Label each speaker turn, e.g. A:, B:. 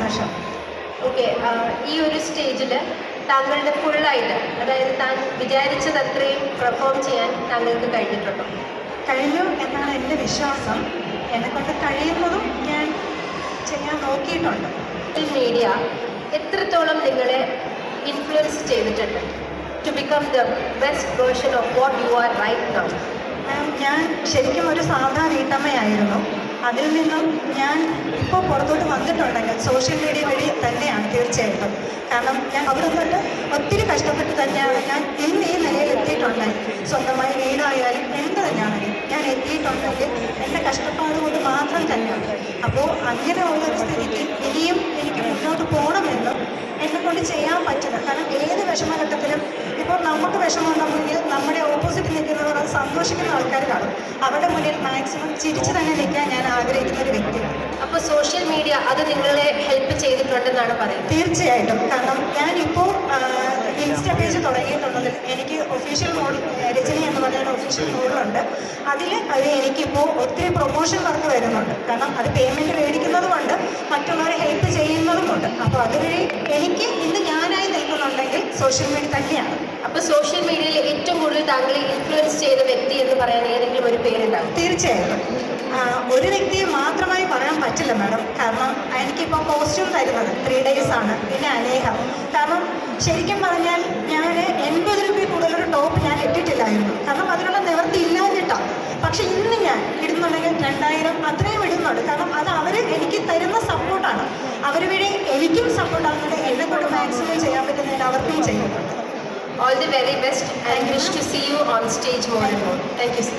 A: സന്തോഷം.
B: ഓക്കെ, ഈ ഒരു സ്റ്റേജിൽ താങ്കളുടെ ഫുള്ളായിട്ട്, അതായത് താൻ വിചാരിച്ചതത്രയും പെർഫോം ചെയ്യാൻ താങ്കൾക്ക് കഴിഞ്ഞിട്ടുണ്ടോ?
A: കഴിഞ്ഞു എന്നാണ് എൻ്റെ വിശ്വാസം. എന്നെക്കൊണ്ട് കഴിയുന്നതും ഞാൻ ചെയ്യാൻ നോക്കിയിട്ടുണ്ട്.
B: സോഷ്യൽ മീഡിയ എത്രത്തോളം നിങ്ങളെ ഇൻഫ്ലുവൻസ് ചെയ്തിട്ടുണ്ട് to become the best version of what you are right now?
A: ഞാൻ ശരിക്കും ഒരു സാധാ വീട്ടമ്മയായിരുന്നു. അതിൽ നിന്നും ഞാൻ ഇപ്പോൾ പുറത്തോട്ട് വന്നിട്ടുണ്ടെങ്കിൽ സോഷ്യൽ മീഡിയ വഴി തന്നെയാണ് തീർച്ചയായിട്ടും. കാരണം ഞാൻ അവിടെ നിന്നിട്ട് ഒത്തിരി കഷ്ടപ്പെട്ട് തന്നെയാണ് ഞാൻ ഇന്ന് ഈ നിലയിൽ എത്തിയിട്ടുണ്ടെങ്കിൽ, സ്വന്തമായി വീടായാലും എന്ത് തന്നെയാണെങ്കിലും ഞാൻ എത്തിയിട്ടുണ്ടെങ്കിൽ എൻ്റെ കഷ്ടപ്പാട് കൊണ്ട് മാത്രം തന്നെയാണ്. അപ്പോൾ അങ്ങനെ ഉള്ളൊരു സ്ഥിതിക്ക് ഇനിയും എനിക്ക് മുന്നോട്ട് പോകണമെന്നും എന്നെക്കൊണ്ട് ചെയ്യാൻ പറ്റുന്നത്. കാരണം ഏത് വിഷമഘട്ടത്തിലും ഇപ്പോൾ നമുക്ക് വിഷമമുണ്ടെങ്കിൽ നമ്മുടെ ഓപ്പോസിറ്റ് നിൽക്കുന്നവർ അത് സന്തോഷിക്കുന്ന ആൾക്കാർ കാണും. അവരുടെ മുന്നിൽ മാക്സിമം ചിരിച്ച് തന്നെ നിൽക്കാൻ ഞാൻ ആഗ്രഹിക്കുന്ന ഒരു വ്യക്തിയാണ്.
B: അപ്പോൾ സോഷ്യൽ മീഡിയ അത് നിങ്ങളെ ഹെൽപ്പ് ചെയ്തിട്ടുണ്ടെന്നാണ് പറയുന്നത്?
A: തീർച്ചയായിട്ടും. കാരണം ഞാനിപ്പോൾ ഇൻസ്റ്റ പേജ് തുടങ്ങിയിട്ടുള്ളതിൽ എനിക്ക് ഒഫീഷ്യൽ മോഡ് രചന എന്ന് പറയുന്ന ഒഫീഷ്യൽ മോഡുണ്ട്. അതിൽ എനിക്കിപ്പോൾ ഒത്തിരി പ്രൊമോഷൻ വർക്ക് വരുന്നുണ്ട്. കാരണം അത് പേയ്മെൻറ്റ് മേടിക്കുന്നതുകൊണ്ട് മറ്റുള്ളവരെ ഹെൽപ്പ് ചെയ്യുന്നതുമുണ്ട്. അപ്പോൾ അതുവഴി എനിക്ക് ഇന്ന് ഞാനായി നിൽക്കുന്നുണ്ടെങ്കിൽ സോഷ്യൽ മീഡിയ തന്നെയാണ്.
B: അപ്പോൾ സോഷ്യൽ മീഡിയയിൽ ഏറ്റവും കൂടുതൽ താങ്കളെ ഇൻഫ്ലുവൻസ് ചെയ്ത വ്യക്തി എന്ന് പറയാൻ ഏതെങ്കിലും ഒരു പേരുണ്ടാവും?
A: തീർച്ചയായിട്ടും. ഒരു വ്യക്തിയെ മാത്രമായി പറയാൻ പറ്റില്ല മാഡം. കാരണം എനിക്കിപ്പോൾ കോസ്റ്റ്യൂം തരുന്നത് 3 days ആണ്. പിന്നെ അനേകം. കാരണം ശരിക്കും പറഞ്ഞാൽ ഞാൻ 80 രൂപ കൂടുതലൊരു ടോപ്പ് ഞാൻ ഇട്ടിട്ടില്ലായിരുന്നു. കാരണം അതിനുള്ള നിവൃത്തി ഇല്ലാഞ്ഞിട്ടാണ്. പക്ഷെ ഇന്ന് ഞാൻ ഇടുന്നുണ്ടെങ്കിൽ 2000 അത്രയും ഇടുന്നുണ്ട്. കാരണം അത് അവർ എനിക്ക് തരുന്ന സപ്പോർട്ടാണ്. അവർ വഴി എനിക്കും സപ്പോർട്ടാകുന്നത്. എന്നെക്കൊണ്ട് മാക്സിമം ചെയ്യാൻ പറ്റുന്നതിന് അവർക്കും ചെയ്യുന്നുണ്ട്.
B: All the very best and wish to see you on stage more and more. Thank you, sir.